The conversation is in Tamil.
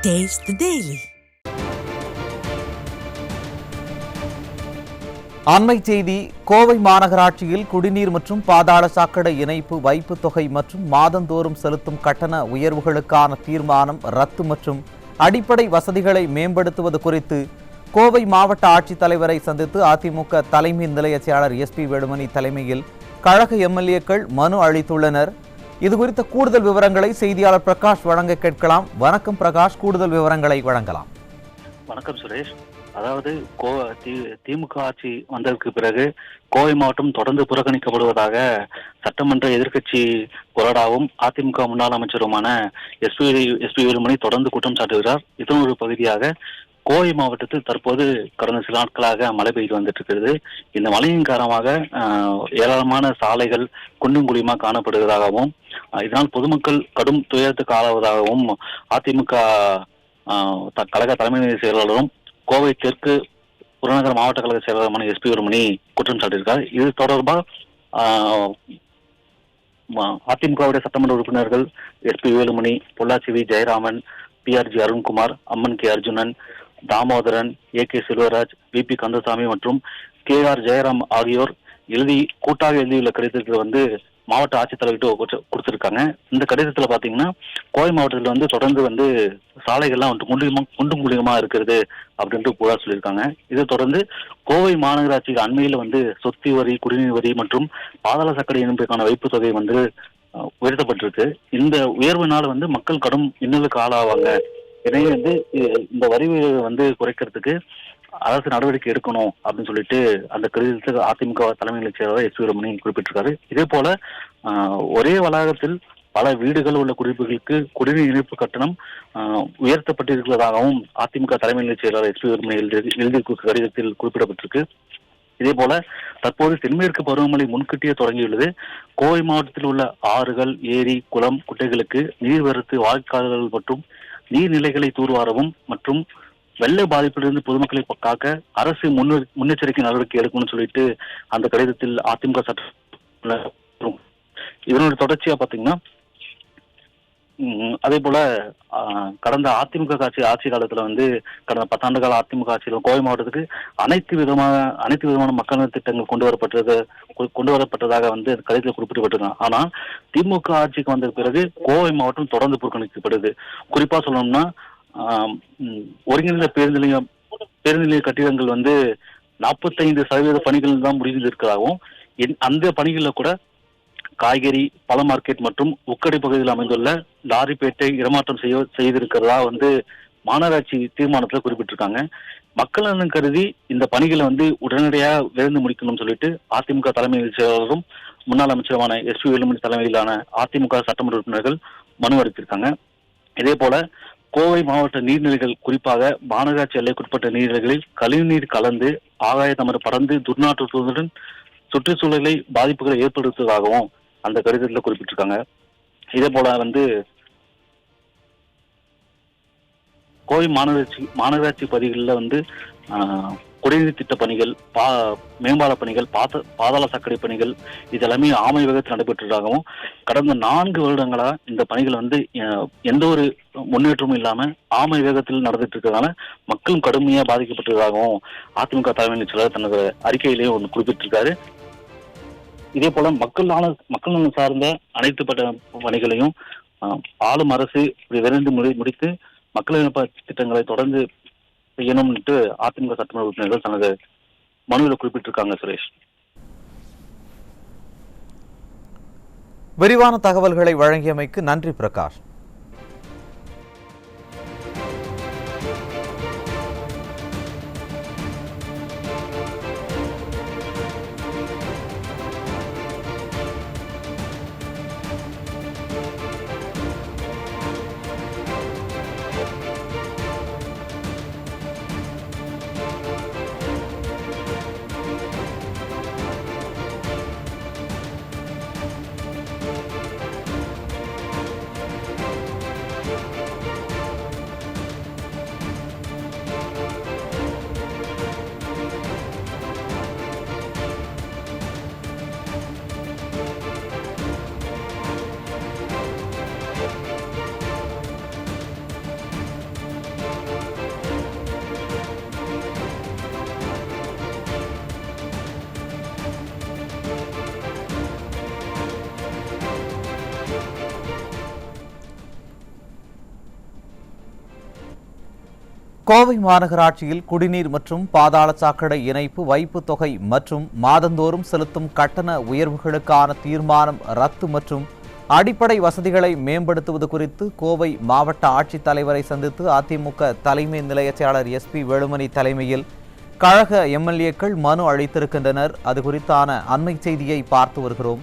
Taste the Daily. அண்மை செய்தி. கோவை மாநகராட்சியில் குடிநீர் மற்றும் பாதாள சாக்கடை இணைப்பு வைப்பு தொகை மற்றும் மாதந்தோறும் செலுத்தும் கட்டண உயர்வுகளுக்கான தீர்மானம் ரத்து மற்றும் அடிப்படை வசதிகளை மேம்படுத்துவது குறித்து கோவை மாவட்ட ஆட்சித்தலைவரை சந்தித்து அதிமுக தலைமை நிலைய செயலாளர் SP வேலுமணி தலைமையில் கழக MLAக்கள் மனு அளித்துள்ளனர். இதுகுறித்த கூடுதல் விவரங்களை செய்தியாளர் பிரகாஷ் வழங்க கேட்கலாம். வணக்கம் பிரகாஷ், கூடுதல் விவரங்களை வழங்கலாம். வணக்கம் சுரேஷ். அதாவது திமுக ஆட்சி வந்ததற்கு பிறகு கோவை மாவட்டம் தொடர்ந்து புறக்கணிக்கப்படுவதாக சட்டமன்ற எதிர்க்கட்சி கொறடாவும் அதிமுக முன்னாள் அமைச்சருமான SP வேலுமணி தொடர்ந்து குற்றம் சாட்டுகிறார். இதன் ஒரு பகுதியாக கோவை மாவட்டத்தில் தற்போது கடந்த சில நாட்களாக மழை பெய்து வந்துட்டு இருக்கிறது. இந்த மழையின் காரணமாக ஏராளமான சாலைகள் குண்டும் குழியுமா காணப்படுவதாகவும் இதனால் பொதுமக்கள் கடும் துயரத்துக்கு ஆளாவதாகவும் அதிமுக கழக தலைமை செயலாளரும் கோவை தெற்கு புறநகர் மாவட்ட கழக செயலாளருமான SP வேலுமணி குற்றம் சாட்டியிருக்கார். இது தொடர்பாக அதிமுகவுடைய சட்டமன்ற உறுப்பினர்கள் SP Velumani, Pollachi V Jayaraman, PRG Arunkumar, அம்மன் K Arjunan, Damodaran, AK Selvaraj, VP Kandasamy மற்றும் KR ஜெயராம் ஆகியோர் கூட்டாக எழுதியுள்ள கடிதத்தில் மாவட்ட ஆட்சித்தலைவர்கிட்ட கொடுத்திருக்காங்க. இந்த கடிதத்துல பாத்தீங்கன்னா கோவை மாவட்டத்தில் தொடர்ந்து சாலைகள்லாம் குண்டும் குழியுமா இருக்கிறது அப்படின்ட்டு புகார் சொல்லியிருக்காங்க. இதை தொடர்ந்து கோவை மாநகராட்சிக்கு அண்மையில் சொத்து வரி, குடிநீர் வரி மற்றும் பாதாள சாக்கடை இணைப்புக்கான வைப்பு தொகை உயர்த்தப்பட்டிருக்கு. இந்த உயர்வுனால மக்கள் கடும் இன்னலுக்கு ஆளாவாங்க. எனவே இந்த வரி குறைக்கிறதுக்கு அரசு நடவடிக்கை எடுக்கணும் அப்படின்னு சொல்லிட்டு அந்த கடிதத்தில் அதிமுக தலைமை செயலாளர் SP வேலுமணி குறிப்பிட்டிருக்காரு. இதே போல ஒரே வளாகத்தில் பல வீடுகள் உள்ள குடியிருப்புகளுக்கு குடிநீர் இணைப்பு கட்டணம் உயர்த்தப்பட்டிருக்கிறதாகவும் அதிமுக தலைமை செயலாளர் SP வேலுமணி எழுதிய கடிதத்தில் குறிப்பிடப்பட்டிருக்கு. இதே போல தற்போது தென்மேற்கு பருவமழை முன்கூட்டியே தொடங்கியுள்ளது. கோவை மாவட்டத்தில் உள்ள ஆறுகள், ஏரி, குளம், குட்டைகளுக்கு நீர்வரத்து, வாய்க்கால்கள் மற்றும் நீர்நிலைகளை தூர்வாரவும் மற்றும் வெள்ள பாதிப்பிலிருந்து பொதுமக்களை காக்க அரசு முன்னெச்சரிக்கை நடவடிக்கை எடுக்கணும்னு சொல்லிட்டு அந்த கடிதத்தில் அதிமுக சட்ட இதனோட தொடர்ச்சியா பாத்தீங்கன்னா அதே போல கடந்த அதிமுக ஆட்சி காலத்துல கடந்த 10 ஆண்டு கால அதிமுக ஆட்சியில கோவை மாவட்டத்துக்கு அனைத்து விதமான மக்கள் நல திட்டங்கள் கொண்டு வரப்பட்டதாக கடிதத்தில் குறிப்பிடப்பட்டிருக்காங்க. ஆனா திமுக ஆட்சிக்கு வந்த பிறகு கோவை மாவட்டம் தொடர்ந்து புறக்கணிக்கப்படுது. குறிப்பா சொல்லணும்னா ஒருங்கிணைந்த பேருந்து நிலைய கட்டிடங்கள் 45% பணிகள் தான் முடிந்திருக்கிறதாகவும் அந்த பணிகளில் கூட காய்கறி, பழ மார்க்கெட் மற்றும் உக்கடை பகுதியில் அமைந்துள்ள லாரிப்பேட்டை இடமாற்றம் செய்திருக்கிறதா மாநகராட்சி தீர்மானத்துல குறிப்பிட்டிருக்காங்க. மக்கள் நலன் கருதி இந்த பணிகளை உடனடியாக விரைந்து முடிக்கணும்னு சொல்லிட்டு அதிமுக தலைமை செயலாளரும் முன்னாள் அமைச்சருமான SP வேலுமணி தலைமையிலான அதிமுக சட்டமன்ற உறுப்பினர்கள் மனு அளித்திருக்காங்க. இதே போல கோவை மாவட்ட நீர்நிலைகள், குறிப்பாக மாநகராட்சி எல்லைக்குட்பட்ட நீர்நிலைகளில் கழிவுநீர் கலந்து ஆகாயத்தமர பறந்து துர்நாற்றத்துடன் சுற்றுச்சூழலை பாதிப்புகளை ஏற்படுத்துவதாகவும் அந்த கடிதத்தில் குறிப்பிட்டிருக்காங்க. இதே போல கோவை மாநகராட்சி பகுதிகளில் குடிநீர் திட்ட பணிகள், மேம்பால பணிகள், பாதாள சாக்கடை பணிகள் இதெல்லாமே ஆமை வேகத்தில் நடைபெற்றதாகவும் கடந்த 4 வருடங்களா இந்த பணிகள் எந்த ஒரு முன்னேற்றமும் இல்லாம ஆமை வேகத்தில் நடந்துட்டு இருக்கிறதுனால மக்களும் கடுமையா பாதிக்கப்பட்டதாகவும் அதிமுக தலைமை செயலாளர் தனது அறிக்கையிலேயே குறிப்பிட்டிருக்காரு. இதே போல மக்கள் நலன் சார்ந்த அனைத்து பணிகளையும் ஆளும் அரசு விரைந்து முடித்து மக்கள் திட்டங்களை தொடர்ந்து செய்யணும்னு அதிமுக சட்டமன்ற உறுப்பினர்கள் தனது மனுவில் குறிப்பிட்டிருக்காங்க. சுரேஷ், விரிவான தகவல்களை வழங்கியமைக்கு நன்றி பிரகாஷ். கோவை மாநகராட்சியில் குடிநீர் மற்றும் பாதாள சாக்கடை இணைப்பு வைப்பு தொகை மற்றும் மாதந்தோறும் செலுத்தும் கட்டண உயர்வுகளுக்கான தீர்மானம் ரத்து மற்றும் அடிப்படை வசதிகளை மேம்படுத்துவது குறித்து கோவை மாவட்ட ஆட்சித்தலைவரை சந்தித்து அதிமுக தலைமை நிலைய செயலாளர் SP வேலுமணி தலைமையில் கழக MLAக்கள் மனு அளித்திருக்கின்றனர். அது குறித்தான அண்மை செய்தியை பார்த்து வருகிறோம்.